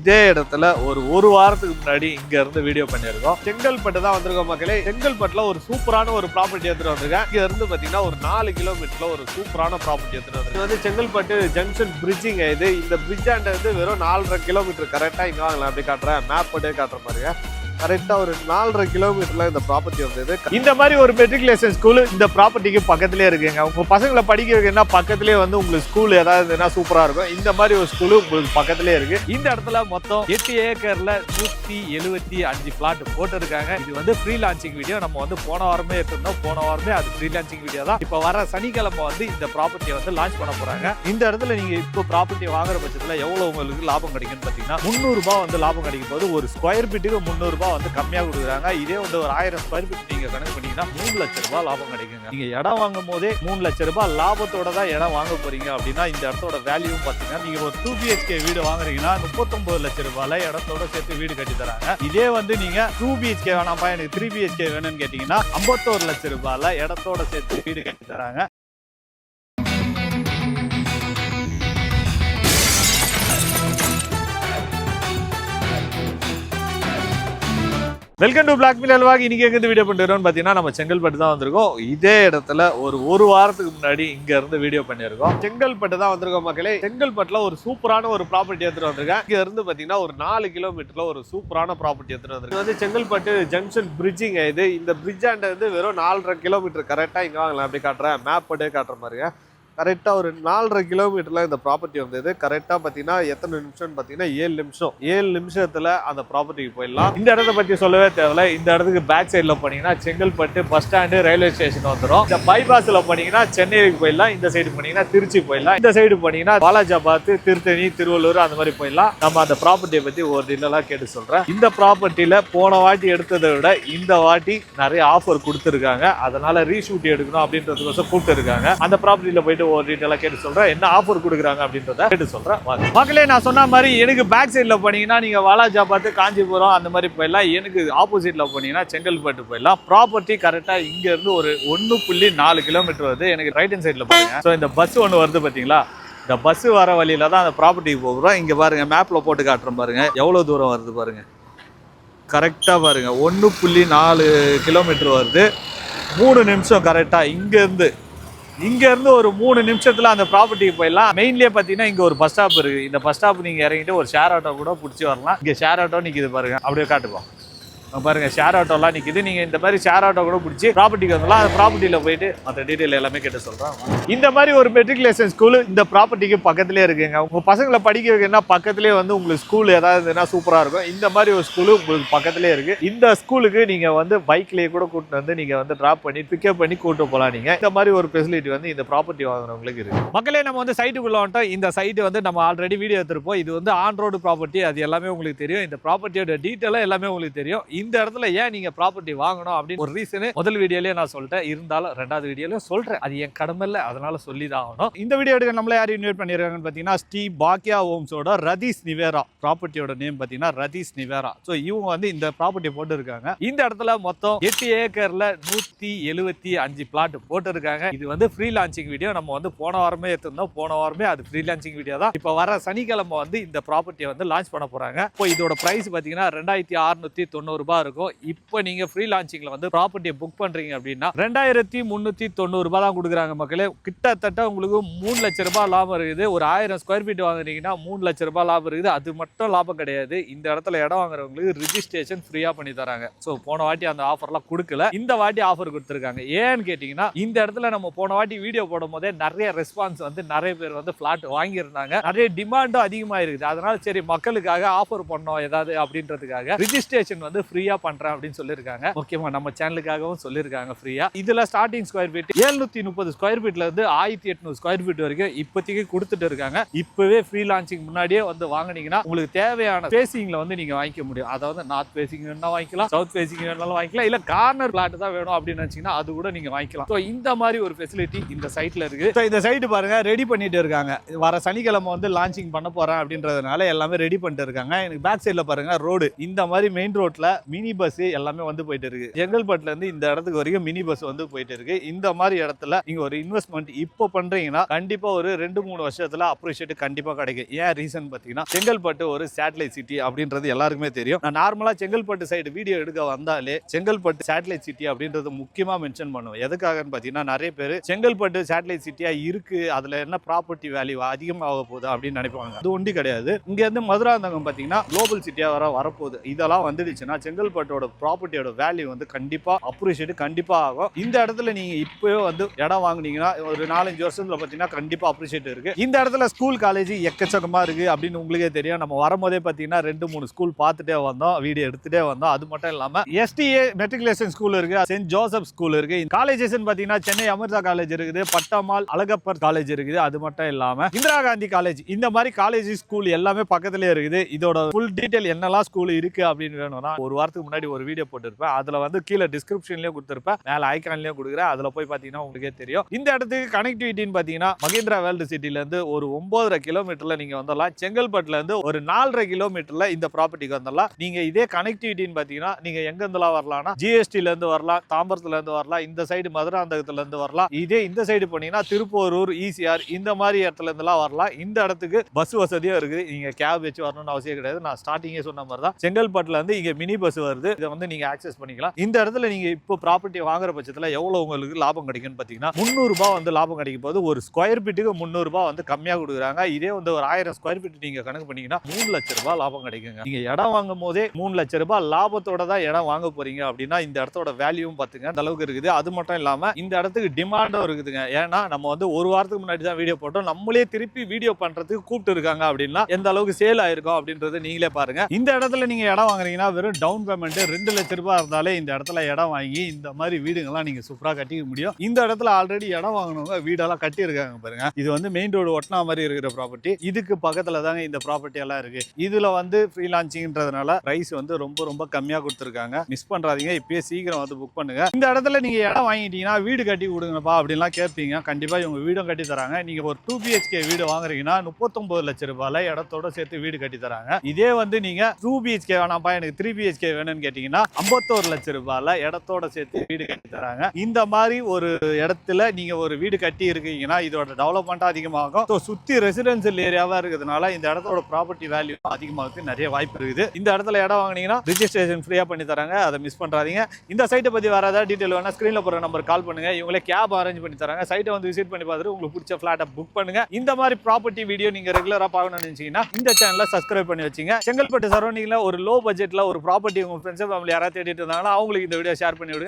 இதே இடத்துல ஒரு வாரத்துக்கு முன்னாடி இங்க இருந்து வீடியோ பண்ணியிருக்கோம். செங்கல்பட்டு தான் வந்திருக்கோம் மக்களே. செங்கல்பட்டுல ஒரு சூப்பரான ஒரு ப்ராப்பர்ட்டி எடுத்துட்டு வந்திருக்கேன். இங்க இருந்து பாத்தீங்கன்னா ஒரு 4 கிலோமீட்டர்ல ஒரு சூப்பரான ப்ராப்பர்ட்டி எடுத்துட்டு வந்திருக்கேன். இது வந்து செங்கல்பட்டு ஜங்ஷன் பிரிட்ஜிங்க. இது பிரிட்ஜ் ஆண்ட வந்து வெறும் 4.5 கிலோமீட்டர் கரெக்டா இங்க வாங்கலாம். அப்படி காட்டுறேன், மேப் போட்டே காட்டுற பாருங்க. கரெக்டா ஒரு 4.5 கிலோமீட்டர்ல இந்த ப்ராப்பர்ட்டி வந்தது. இந்த மாதிரி ஒரு மெட்ரிகுலேஷன் ஸ்கூல் இந்த ப்ராப்பர்ட்டிக்கு பக்கத்திலே இருக்குங்க. உங்க பசங்களை படிக்க வைக்கணும்னா பக்கத்திலே வந்து உங்களுக்கு ஸ்கூல் ஏதாவது இருந்ததுன்னா சூப்பரா இருக்கும். இந்த மாதிரி ஒரு ஸ்கூல் உங்களுக்கு பக்கத்திலே இருக்கு. இந்த இடத்துல மொத்தம் 8 ஏக்கர்ல 175 பிளாட் போட்டு இருக்காங்க. இது வந்து ஃப்ரீ லான்ச்சிங் வீடியோ. நம்ம வந்து போன வாரமே எடுத்திருந்தோம். போன வாரமே அது ஃப்ரீ லான்ச்சிங் வீடியோ தான். இப்ப வர சனிக்கிழமை வந்து இந்த ப்ராப்பர்ட்டியை வந்து லான்ச் பண்ண போறாங்க. இந்த இடத்துல நீங்க இப்போ ப்ராப்பர்ட்டி வாங்குற பட்சத்துல எவ்வளவு உங்களுக்கு லாபம் கிடைக்கும்னு பாத்தீங்கன்னா 300 ரூபாய் வந்து லாபம் கிடைக்கும் போது ஒரு ஸ்கொயர் ஃபீட்டுக்கு 300 ரூபாய் வந்து கம்மியா கொடுக்குறாங்க. இதே வந்து ஒரு 1000 ஸ்கொயர் ஃபீட் நீங்க கணக்கு பண்ணீங்கன்னா 3 லட்சம் ரூபாய் லாபம் கிடைக்குங்க. நீங்க இடம் வாங்கும் போதே 3 லட்சம் ரூபாய் லாபத்தோட தான் இடம் வாங்க போறீங்க அப்படின்னா இந்த இடத்தோட வேல்யூ பாத்தீங்கன்னா நீங்க ஒரு 2 BHK வீடு வாங்குறீங்கன்னா 39 லட்சம் ரூபாயில இடத்தோட சேர்த்து வீடு கட்டி தராங்க. இதே வந்து நீங்க 2 BHK வேணாம்பா எனக்கு 3 BHK வேணும்னு கேட்டீங்கன்னா 51 லட்சம் ரூபாயில இடத்தோட சேர்த்து வீடு கட்டி தராங்க. வெல்கம் டு பிளாக் மில் அல்வாக். இன்னைக்கு எங்க வீடியோ பண்ணிருக்கோம்னு பாத்தீங்கன்னா நம்ம செங்கல்பட்டு தான் வந்திருக்கோம். இதே இடத்துல ஒரு வாரத்துக்கு முன்னாடி இங்க இருந்து வீடியோ பண்ணிருக்கோம். செங்கல்பட்டு தான் வந்திருக்கோம் மக்களே. செங்கல்பட்டுல ஒரு சூப்பரான ஒரு ப்ராப்பர்ட்டி எடுத்துட்டு வந்திருக்கேன். இங்க இருந்து பாத்தீங்கன்னா ஒரு 4 கிலோமீட்டர்ல ஒரு சூப்பரான ப்ராப்பர்ட்டி எடுத்துட்டு வந்திருக்கேன். இது வந்து செங்கல்பட்டு ஜங்ஷன் பிரிட்ஜிங்க. இந்த பிரிட்ஜ் ஆண்ட வந்து வெறும் 4.5 கிலோமீட்டர் கரெக்டா இங்க வாங்கலாம். அப்படி காட்டுறேன், மேப் போட்டே காட்டுற பாருங்க. கரெக்டா ஒரு 4.5 கிலோமீட்டர்ல இந்த ப்ராப்பர்ட்டி வந்தது. கரெக்டா பாத்தீங்கன்னா எத்தனை நிமிஷம் பாத்தீங்கன்னா 7 நிமிஷத்துல அந்த ப்ராப்பர்ட்டிக்கு போயிடலாம். இந்த இடத்த பத்தி சொல்லவே தேவையில்ல. இந்த இடத்துக்கு பேக் சைட்ல போனீங்கன்னா Chengalpattu bus stand railway station வந்துடும். இந்த பைபாஸ்ல போனீங்கன்னா சென்னைக்கு போயிடலாம். இந்த சைடு போனீங்கன்னா திருச்சி போயிடலாம். இந்த சைடு போனீங்கன்னா பாலாஜாபாத், திருத்தணி, திருவள்ளூர் அந்த மாதிரி போயிடலாம். நம்ம அந்த ப்ராப்பர்ட்டியை பத்தி ஒரு டீலா கேட்டு சொல்றேன். இந்த ப்ராப்பர்ட்டியில போன வாட்டி எடுத்ததை விட இந்த வாட்டி நிறைய ஆஃபர் கொடுத்துருக்காங்க. அதனால ரீஷூட் எடுக்கணும் அப்படின்றதுக்கோசம் கூப்பிட்டு இருக்காங்க. அந்த ப்ராப்பர்ட்டியில போயிட்டு ஒரு டீடைலா கேட்டு சொல்றேன். என்ன ஆஃபர் கொடுக்குறாங்க அப்படின்றத கேட்டு சொல்றேன். மக்களே, நான் சொன்ன மாதிரி எனக்கு பேக் சைட்ல போனீங்கன்னா நீங்க வாலாஜாபாத், காஞ்சிபுரம் அந்த மாதிரி போயிடலாம். எனக்கு ஆப்போசிட்ல போனீங்கன்னா செங்கல்பட்டு போயிடலாம். ப்ராப்பர்ட்டி கரெக்டா இங்க இருந்து ஒரு 1.4 கிலோமீட்டர் வருது. எனக்கு ரைட் ஹேண்ட் சைட்ல பாருங்க. ஸோ இந்த பஸ் ஒன்று வருது பாத்தீங்களா? இந்த பஸ் வர வழியில தான் அந்த ப்ராப்பர்ட்டிக்கு போகிறோம். இங்க பாருங்க, மேப்ல போட்டு காட்டுறோம் பாருங்க எவ்வளவு தூரம் வருது பாருங்க. கரெக்டா பாருங்க 1.4 கிலோமீட்டர் வருது. 3 நிமிஷம் கரெக்டா இங்க இருந்து ஒரு 3 நிமிஷத்துல அந்த ப்ராப்பர்ட்டிக்கு போயிடலாம். மெயின்லயே பாத்தீங்கன்னா இங்க ஒரு பஸ் ஸ்டாப் இருக்கு. இந்த பஸ் ஸ்டாப் நீங்க இறங்கிட்டு ஒரு ஷேர் ஆட்டோ கூட பிடிச்சி வரலாம். இங்க ஷேர் ஆட்டோ நிக்குது பாருங்க, அப்படியே காட்டுப்போம் பாருங்க. ஷேர் ஆட்டோலாம் நிக்குது. நீங்க இந்த மாதிரி ஷேர் ஆட்டோ கூட பிடிச்சி ப்ராப்பர்ட்டிக்கு வந்துடலாம். அந்த ப்ராப்பர்ட்டியில போயிட்டு மற்ற டீடைல் எல்லாமே கேட்டு சொல்றேன். இந்த மாதிரி ஒரு மெட்ரிகுலேஷன் ஸ்கூல் இந்த ப்ராப்பர்ட்டிக்கு பக்கத்திலே இருக்குங்க. உங்க பசங்களை படிக்க வைக்கணும்னா பக்கத்திலே வந்து உங்களுக்கு ஸ்கூல் ஏதாவது இருந்ததுன்னா சூப்பரா இருக்கும். இந்த மாதிரி ஒரு ஸ்கூல் உங்களுக்கு பக்கத்திலே இருக்கு. இந்த ஸ்கூலுக்கு நீங்க வந்து பைக்லயே கூட கூட்டு வந்து நீங்க வந்து டிராப் பண்ணி பிக்கப் பண்ணி கூட்டு போலாம். நீங்க இந்த மாதிரி ஒரு ஃபெசிலிட்டி வந்து இந்த ப்ராப்பர்ட்டி வாங்குறவங்களுக்கு இருக்கு. மக்களே, நம்ம வந்து சைட்டுக்குள்ள வந்துட்டோம். இந்த சைட் வந்து நம்ம ஆல்ரெடி வீடியோ எடுத்திருப்போம். இது வந்து ஆன் ரோடு ப்ராப்பர்ட்டி. அது எல்லாமே உங்களுக்கு தெரியும். இந்த ப்ராப்பர்ட்டியோட டீட்டெயிலா எல்லாமே உங்களுக்கு தெரியும். இந்த இடத்துல ஏன் நீங்க ப்ராப்பர்ட்டி வாங்கணும் அப்படின்னு ஒரு ரீசன் முதல் வீடியோலயே நான் சொல்லிட்டேன். இருந்தாலும் ரெண்டாவது வீடியோலயும் சொல்றேன். அது என் கடமை இல்ல, அதனால சொல்லி தான் ஆகணும். இந்த வீடியோ எடுக்க நம்மள யார் இன்வைட் பண்ணிருக்காங்கன்னு பாத்தீங்கன்னா ஸ்ரீ பாக்கியா ஹோம்ஸோட ரதீஷ் நிவேரா. ப்ராப்பர்ட்டியோட நேம் பாத்தீங்கன்னா ரதீஷ் நிவேரா. சோ இவங்க வந்து இந்த ப்ராப்பர்ட்டி போட்டு இருக்காங்க. இந்த இடத்துல மொத்தம் 8 ஏக்கர்ல 175 பிளாட் போட்டு இருக்காங்க. இது வந்து ஃப்ரீ லான்ச்சிங் வீடியோ. நம்ம வந்து போன வாரமே எடுத்திருந்தோம். போன வாரமே அது ஃப்ரீ லான்ச்சிங் வீடியோ தான். இப்ப வர சனிக்கிழமை வந்து இந்த ப்ராப்பர்ட்டியை வந்து லான்ச் பண்ண போறாங்க. இப்போ இதோட பிரைஸ் பாத்தீங்கன்னா 2690 ரூபாய் இருக்கும். இப்போ நீங்க ஃப்ரீ லான்ச்சிங்ல வந்து ப்ராப்பர்ட்டியை புக் பண்றீங்க அப்படின்னா 2390 ரூபாய் தான் கொடுக்குறாங்க மக்களே. கிட்டத்தட்ட உங்களுக்கு 3 லட்சம் ரூபாய் லாபம் இருக்குது. ஒரு 1000 ஸ்கொயர் ஃபீட் வாங்குறீங்கன்னா 3 லட்சம் ரூபாய் லாபம் இருக்குது. அது மட்டும் லாபம் கிடையாது, இந்த இடத்துல இடம் வாங்குறவங்களுக்கு ரிஜிஸ்ட்ரேஷன் ஃப்ரீயா பண்ணி தராங்க. ஸோ போன வாட்டி அந்த ஆஃபர்லாம் கொடுக்கல, இந்த வாட்டி ஆஃபர் கொடுத்துருக்காங்க. ஏன்னு கேட்டீங்கன்னா இந்த இடத்துல நம்ம போன வாட்டி வீடியோ போடும் போதே நிறைய ரெஸ்பான்ஸ் வந்து நிறைய பேர் வந்து பிளாட் வாங்கியிருந்தாங்க. நிறைய டிமாண்டும் அதிகமாக இருக்குது. அதனால சரி மக்களுக்காக ஆஃபர் பண்ணோம் ஏதாவது அப்படின்றதுக்காக ரிஜிஸ்ட்ரேஷன் வந்து ஃப்ரீயா பண்றேன் அப்படின்னு சொல்லியிருக்காங்க. ஓகேவா, நம்ம சேனலுக்காகவும் சொல்லியிருக்காங்க ஃப்ரீயா. இதுல ஸ்டார்டிங் ஸ்கொயர் ஃபீட் 730 ஸ்கொயர் ஃபீட்ல இருந்து 1800 ஸ்கொயர் ஃபீட் வரைக்கும் இப்போதைக்கு கொடுத்துட்டு இருக்காங்க. இப்பவே ஃப்ரீ லான்ச்சிங் முன்னாடியே வந்து வாங்கினீங்கன்னா உங்களுக்கு தேவையான ஃபேசிங்ல வந்து நீங்க வாங்கிக்க முடியும். அதாவது நார்த் ஃபேசிங் வேணா வாங்கிக்கலாம், சவுத் ஃபேசிங் வேணாலும் வாங்கிக்கலாம், இல்ல கார்னர் பிளாட் தான் வேணும் அப்படின்னு நினைச்சீங்கன்னா அது கூட நீங்க வாங்கிக்கலாம். ஸோ இந்த மாதிரி ஒரு ஃபெசிலிட்டி இந்த சைட்ல இருக்கு. ஸோ இந்த சைட் பாருங்க ரெடி பண்ணிட்டு இருக்காங்க. வர சனிக்கிழமை வந்து லான்ச்சிங் பண்ண போறேன் அப்படின்றதுனால எல்லாமே ரெடி பண்ணிட்டு இருக்காங்க. எனக்கு பேக் சைட்ல பாருங்க ரோடு. இந்த மாதிரி மெயின் ரோட்ல மினி பஸ் எல்லாமே வந்து போயிட்டு இருக்கு. செங்கல்பட்டுல இருந்து இந்த இடத்துக்கு வரைக்கும் மினி பஸ் வந்து போயிட்டு இருக்கு. இந்த மாதிரி இடத்துல நீங்க ஒரு இன்வெஸ்ட்மெண்ட் இப்போ பண்றீங்கன்னா கண்டிப்பா ஒரு 2-3 வருஷத்துல அப்ரிஷியேட் கண்டிப்பா கிடைக்கும். ஏன் ரீசன் பாத்தீங்கன்னா செங்கல்பட்டு ஒரு சேட்டலைட் சிட்டி அப்படின்றது எல்லாருக்குமே தெரியும். நான் நார்மலா செங்கல்பட்டு சைடு வீடியோ எடுக்க வந்தாலே செங்கல்பட்டு சேட்டலைட் சிட்டி அப்படின்றது முக்கியமா மென்ஷன் பண்ணுவேன். எதுக்காகன்னு பாத்தீங்கன்னா நிறைய பேர் செங்கல்பட்டு சேட்டலைட் சிட்டியா இருக்கு, அதுல என்ன ப்ராப்பர்ட்டி வேல்யூ அதிகமாக போகுது அப்படின்னு நினைப்பாங்க. அது ஒண்டி கிடையாது. இங்க இருந்து மதுராந்தகம் பாத்தீங்கன்னா குளோபல் சிட்டியா வரப்போகுது. இதெல்லாம் வந்துடுச்சுன்னா செங்கல்பட்டோட ப்ராப்பர்ட்டியோட வேல்யூ வந்து கண்டிப்பா அப்ரிஷியேட் கண்டிப்பா ஆகும். இந்த இடத்துல நீங்க இப்பவே வந்து இடம் வாங்குனீங்கன்னா ஒரு 4-5 வருஷத்துல பாத்தீங்கன்னா கண்டிப்பா அப்ரிஷியேட் இருக்கு. இந்த இடத்துல ஸ்கூல் காலேஜ் எக்கச்சக்கமா இருக்கு அப்படின்னு உங்களுக்கே தெரியும். நம்ம வரும்போதே பாத்தீங்கன்னா 2-3 ஸ்கூல் பார்த்துட்டே வந்தோம், வீடியோ எடுத்துட்டே வந்தோம். அது மட்டும் இல்லாம STA மெட்ரிகுலேஷன் ஸ்கூல் இருக்கு, சென்ட் ஜோசப் ஸ்கூல் இருக்கு. காலேஜஸ் பாத்தீங்கன்னா சென்னை அமிர்தா காலேஜ் இருக்குது, பட்டமால் அழகப்பர் காலேஜ் இருக்குது. அது மட்டும் இல்லாம இந்திரா காந்தி காலேஜ், இந்த மாதிரி காலேஜ் ஸ்கூல் எல்லாமே பக்கத்திலே இருக்குது. இதோட ஃபுல் டீடைல் என்னெல்லாம் ஸ்கூல் இருக்கு அப்படின்னு வேணும்னா ஒரு வாரத்துக்கு முன்னாடி ஒரு வீடியோ போட்டுருப்பேன். அதுல வந்து கீழே டிஸ்கிரிப்ஷன்லயும் கொடுத்திருப்பேன், மேல ஐகான்லயும் கொடுக்குறேன். அதுல போய் பாத்தீங்கன்னா உங்களுக்கே தெரியும். இந்த இடத்துக்கு கனெக்டிவிட்டின்னு பாத்தீங்கன்னா மகேந்திரா வேர்ல்டு சிட்டில இருந்து ஒரு 9.5 கிலோமீட்டர்ல நீங்க வந்துடலாம். செங்கல்பட்டுல இருந்து ஒரு 4.5 கிலோமீட்டர்ல இந்த ப்ராப்பர்ட்டிக்கு வந்துடலாம். நீங்க இதே கனெக்டிவிட்டின்னு பாத்தீங்கன்னா நீங்க எங்க இருந்துலாம் வரலாம்னா GSTல இருந்து வரலாம், தாம்பரத்துல இருந்து வரலாம், இந்த சைடு மதுராந்தகத்துல இருந்து வரலாம். இதே இந்த சைடு போனீங்கன்னா திருப்போரூர், ECR இந்த மாதிரி இடத்துல இருந்துலாம் வரலாம். இந்த இடத்துக்கு பஸ் வசதியும் இருக்குது. நீங்க கேப் வச்சு வரணும்னு அவசியம் கிடையாது. நான் ஸ்டார்டிங்கே சொன்ன மாதிரி தான் செங்கல்பட்டுல இருந்து இங்க மினி பஸ் வருது. இதை வந்து நீங்க ஆக்சஸ் பண்ணிக்கலாம். இந்த இடத்துல நீங்க இப்போ ப்ராப்பர்ட்டி வாங்குற பட்சத்துல எவ்வளவு உங்களுக்கு லாபம் கிடைக்கும்னு பாத்தீங்கன்னா 300 ரூபாய் வந்து லாபம் கிடைக்கும் போது ஒரு ஸ்கொயர் ஃபீட்டுக்கு 300 ரூபாய் வந்து கம்மியா கொடுக்குறாங்க. இதே வந்து ஒரு 1000 ஸ்கொயர் ஃபீட் நீங்க கணக்கு பண்ணீங்கன்னா 3 லட்சம் ரூபாய் லாபம் கிடைக்குங்க. நீங்க இடம் வாங்கும் போதே 3 லட்சம் ரூபாய் லாபத்தோட தான் இடம் வாங்க போறீங்க அப்படின்னா இந்த இடத்தோட வேல்யூவும் பாத்துங்க அந்த அளவுக்கு இருக்குது. அது மட்டும் இல்லாம இந்த இடத்துக்கு டிமாண்டும் இருக்குதுங்க. ஏன்னா நம்ம வந்து ஒரு வாரத்துக்கு முன்னாடி தான் வீடியோ போட்டோம், நம்மளே திருப்பி வீடியோ பண்றதுக்கு கூப்பிட்டு இருக்காங்க அப்படின்னா எந்த அளவுக்கு சேல் ஆயிருக்கும் அப்படின்றது நீங்களே பாருங்க. இந்த இடத்துல நீங்க இடம் வாங்குறீங்கன்னா வெறும் டவுன் பேமெண்ட் 2 லட்சம் ரூபாய் இருந்தாலே இந்த இடத்துல இடம் வாங்கி இந்த மாதிரி வீடுங்கெல்லாம் நீங்க சூப்பரா கட்டிக்க முடியும். இந்த இடத்துல ஆல்ரெடி இடம் வாங்கினவங்க வீடெல்லாம் கட்டி இருக்காங்க பாருங்க. இது வந்து மெயின் ரோடு ஒட்டினா மாதிரி இருக்கிற ப்ராப்பர்ட்டி. இதுக்கு பக்கத்துல தாங்க இந்த ப்ராப்பர்ட்டி எல்லாம் இருக்கு. இதுல வந்து ஃப்ரீ லான்ச்சிங்ன்றதுனால பிரைஸ் வந்து ரொம்ப கம்மியா கொடுத்துருக்காங்க. மிஸ் பண்றாதீங்க, இப்பயே சீக்கிரம் வந்து புக் பண்ணுங்க. இந்த இடத்துல நீங்க இடம் வாங்கிட்டீங்கன்னா வீடு கட்டி கொடுங்கப்பா அப்படின்லாம் கேட்பீங்க. கண்டிப்பா இவங்க வீடும் கட்டி தராங்க. நீங்க ஒரு 2 BHK வீடு வாங்குறீங்கன்னா 39 லட்சம் ரூபாயில இடத்தோட சேர்த்து வீடு கட்டி தராங்க. இதே வந்து நீங்க 2 BHK வேணாம்ப்பா எனக்கு 3 BHK வேணும்னு கேட்டீங்கன்னா 51 லட்சம் ரூபாயில இடத்தோட சேர்த்து வீடு கட்டி தராங்க. இந்த மாதிரி ஒரு இடத்துல நீங்க ஒரு வீடு கட்டி இருக்கீங்கன்னா இதோட டெவலப்மெண்ட் அதிகமாகும். சுத்தி ரெசிடென்சியல் ஏரியாவா இருக்கிறதுனால இந்த இடத்தோட ப்ராப்பர்ட்டி வேல்யூ அதிகமாகிறதுக்கு நிறைய வாய்ப்பு இருக்குது. இந்த இடத்துல இடம் வாங்கினீங்கன்னா ரிஜிஸ்ட்ரேஷன் ஃப்ரீயா பண்ணி தராங்க, அதை மிஸ் பண்றாதீங்க. இந்த சைட்டை பத்தி வேற ஏதாவது டீடைல் வேணா ஸ்கிரீன்ல போற நம்பர் கால் பண்ணுங்க. இவங்களே கேப் அரேஞ்ச் பண்ணி தராங்க. சைட்டை வந்து விசிட் பண்ணி பார்த்துட்டு உங்களுக்கு பிடிச்ச ஃபிளாட்டை புக் பண்ணுங்க. இந்த மாதிரி ப்ராப்பர்ட்டி வீடியோ நீங்க ரெகுலரா பார்க்கணும்னு நினைச்சீங்கன்னா இந்த சேனலை சப்ஸ்கிரைப் பண்ணி வச்சுங்க. செங்கல்பட்டு சரௌண்டிங்ல ஒரு லோ பட்ஜெட்ல ஒரு ப்ராப்பர்ட்டி உங்க ஃப்ரெண்ட்ஸ் ஃபேமிலி யாராவது தேடிட்டு இருந்தாங்கன்னா அவங்களுக்கு இந்த வீடியோ ஷேர் பண்ணி விடுங்க.